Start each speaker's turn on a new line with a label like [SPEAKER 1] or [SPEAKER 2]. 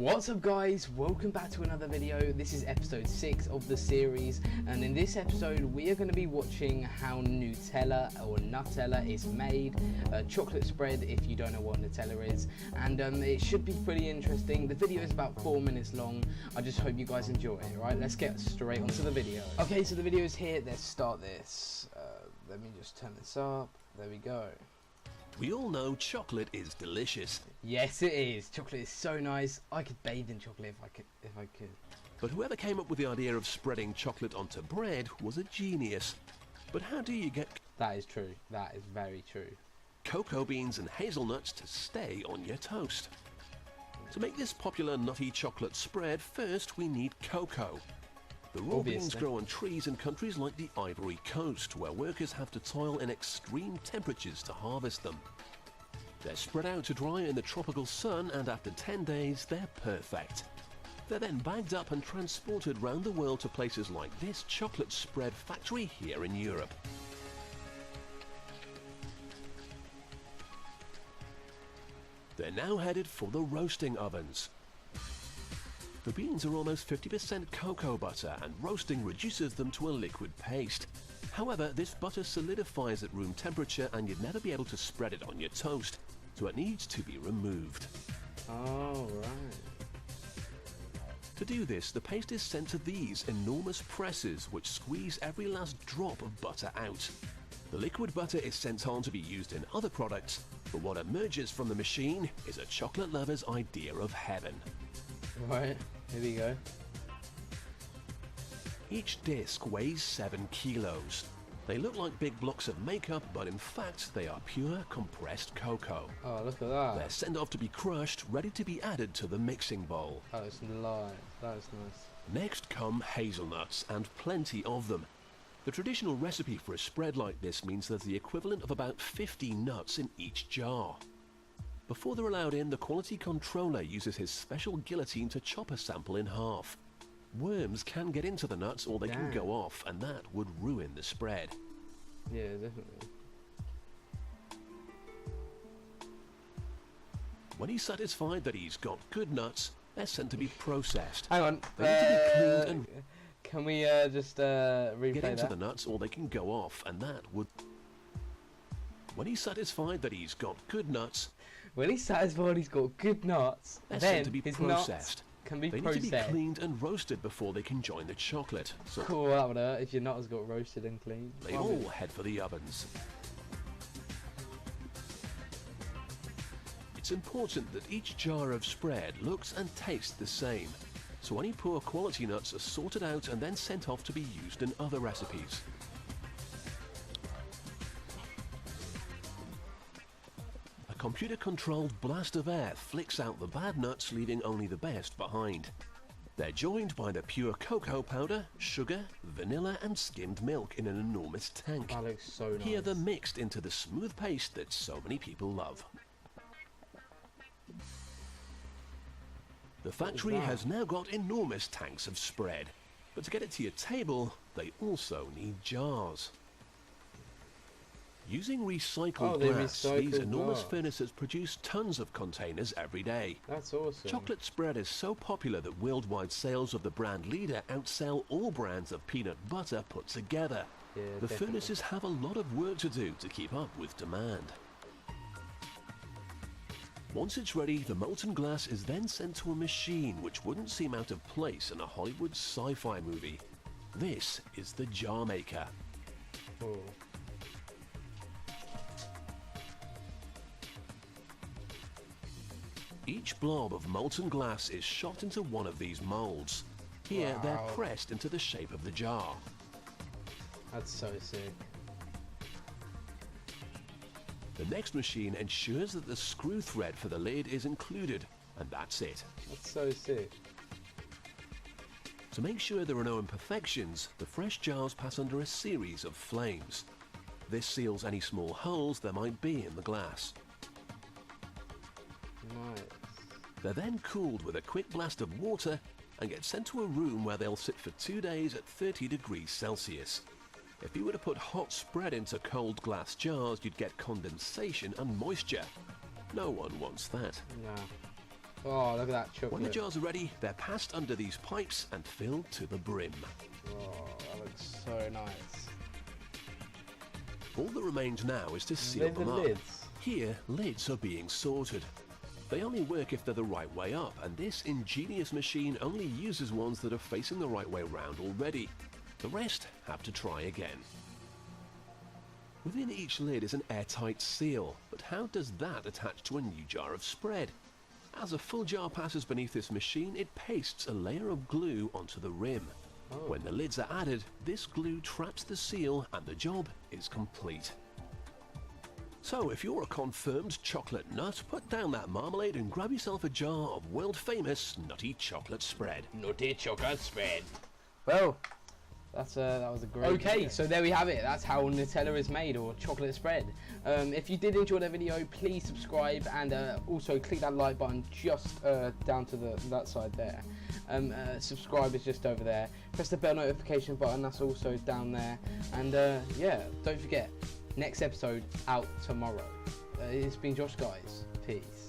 [SPEAKER 1] What's up guys, welcome back to another video. This is episode 6 of the series, and in this episode we are going to be watching how Nutella or Nutella is made, chocolate spread if you don't know what Nutella is, and it should be pretty interesting. The video is about 4 minutes long. I just hope you guys enjoy it. Right, let's get straight onto the video. Okay, so the video is here. Let's start this. Let me just turn this up. There we go.
[SPEAKER 2] We all know chocolate is delicious.
[SPEAKER 1] Yes, it is. Chocolate is so nice. I could bathe in chocolate if I could.
[SPEAKER 2] But whoever came up with the idea of spreading chocolate onto bread was a genius. But how do you get...
[SPEAKER 1] That is true. That is very true.
[SPEAKER 2] Cocoa beans and hazelnuts to stay on your toast. To make this popular nutty chocolate spread, first we need cocoa. The raw beans grow on trees in countries like the Ivory Coast, where workers have to toil in extreme temperatures to harvest them. They're spread out to dry in the tropical sun, and after 10 days, they're perfect. They're then bagged up and transported round the world to places like this chocolate spread factory here in Europe. They're now headed for the roasting ovens. The beans are almost 50% cocoa butter, and roasting reduces them to a liquid paste. However, this butter solidifies at room temperature and you'd never be able to spread it on your toast, so it needs to be removed.
[SPEAKER 1] Oh, right.
[SPEAKER 2] To do this, the paste is sent to these enormous presses which squeeze every last drop of butter out. The liquid butter is sent on to be used in other products, but what emerges from the machine is a chocolate lover's idea of heaven.
[SPEAKER 1] Right, here we go.
[SPEAKER 2] Each disc weighs 7 kilos. They look like big blocks of makeup, but in fact they are pure compressed cocoa.
[SPEAKER 1] Oh, look at that.
[SPEAKER 2] They're sent off to be crushed, ready to be added to the mixing bowl.
[SPEAKER 1] That is nice. That is nice.
[SPEAKER 2] Next come hazelnuts, and plenty of them. The traditional recipe for a spread like this means there's the equivalent of about 50 nuts in each jar. Before they're allowed in, the quality controller uses his special guillotine to chop a sample in half. Worms can get into the nuts or they can go off, and that would ruin the spread.
[SPEAKER 1] Yeah, definitely.
[SPEAKER 2] When he's satisfied that he's got good nuts, they're sent to be processed.
[SPEAKER 1] Hang on.
[SPEAKER 2] They need to be cleaned and
[SPEAKER 1] can we just replay
[SPEAKER 2] get into
[SPEAKER 1] that?
[SPEAKER 2] the nuts or they can go off, and that would... When he's satisfied that he's got good nuts...
[SPEAKER 1] When he's satisfied he's got good nuts,
[SPEAKER 2] they're
[SPEAKER 1] then
[SPEAKER 2] sent to be
[SPEAKER 1] his
[SPEAKER 2] processed.
[SPEAKER 1] nuts can be
[SPEAKER 2] They
[SPEAKER 1] processed.
[SPEAKER 2] need to be cleaned and roasted before they can join the chocolate. So
[SPEAKER 1] cool, that would hurt if your nut has got roasted and cleaned.
[SPEAKER 2] they all head for the ovens. It's important that each jar of spread looks and tastes the same, so any poor quality nuts are sorted out and then sent off to be used in other recipes. A computer-controlled blast of air flicks out the bad nuts, leaving only the best behind. They're joined by the pure cocoa powder, sugar, vanilla and skimmed milk in an enormous tank.
[SPEAKER 1] That looks so nice.
[SPEAKER 2] Here they're mixed into the smooth paste that so many people love. The factory has now got enormous tanks of spread, but to get it to your table, they also need jars. Using recycled glass, these enormous furnaces produce tons of containers every day.
[SPEAKER 1] That's awesome.
[SPEAKER 2] Chocolate spread is so popular that worldwide sales of the brand leader outsell all brands of peanut butter put together.
[SPEAKER 1] Yeah,
[SPEAKER 2] the furnaces have a lot of work to do to keep up with demand. Once it's ready, the molten glass is then sent to a machine which wouldn't seem out of place in a Hollywood sci-fi movie. This is the jar maker.
[SPEAKER 1] Oh.
[SPEAKER 2] Each blob of molten glass is shot into one of these molds. Here they're pressed into the shape of the jar.
[SPEAKER 1] That's so sick.
[SPEAKER 2] The next machine ensures that the screw thread for the lid is included, and that's it.
[SPEAKER 1] That's so sick.
[SPEAKER 2] To make sure there are no imperfections, the fresh jars pass under a series of flames. This seals any small holes there might be in the glass.
[SPEAKER 1] Nice.
[SPEAKER 2] They're then cooled with a quick blast of water and get sent to a room where they'll sit for 2 days at 30 degrees Celsius. If you were to put hot spread into cold glass jars, you'd get condensation and moisture. No one wants that.
[SPEAKER 1] No. Oh, look at that chocolate.
[SPEAKER 2] When the jars are ready, they're passed under these pipes and filled to the brim.
[SPEAKER 1] Oh, that looks so nice.
[SPEAKER 2] All that remains now is to seal them up.
[SPEAKER 1] Lids.
[SPEAKER 2] Here, lids are being sorted. They only work if they're the right way up, and this ingenious machine only uses ones that are facing the right way round already. The rest have to try again. Within each lid is an airtight seal, but how does that attach to a new jar of spread? As a full jar passes beneath this machine, it pastes a layer of glue onto the rim.
[SPEAKER 1] Oh.
[SPEAKER 2] When the lids are added, this glue traps the seal and the job is complete. So if you're a confirmed chocolate nut, put down that marmalade and grab yourself a jar of world-famous nutty chocolate spread.
[SPEAKER 1] Nutty chocolate spread. Well, that was a great video. So there we have it. That's how Nutella is made, or chocolate spread. If you did enjoy the video, please subscribe, and also click that like button just down to that side there. Subscribe is just over there. Press the bell notification button, that's also down there. And yeah, don't forget, next episode out tomorrow. It's been Josh, guys. Peace.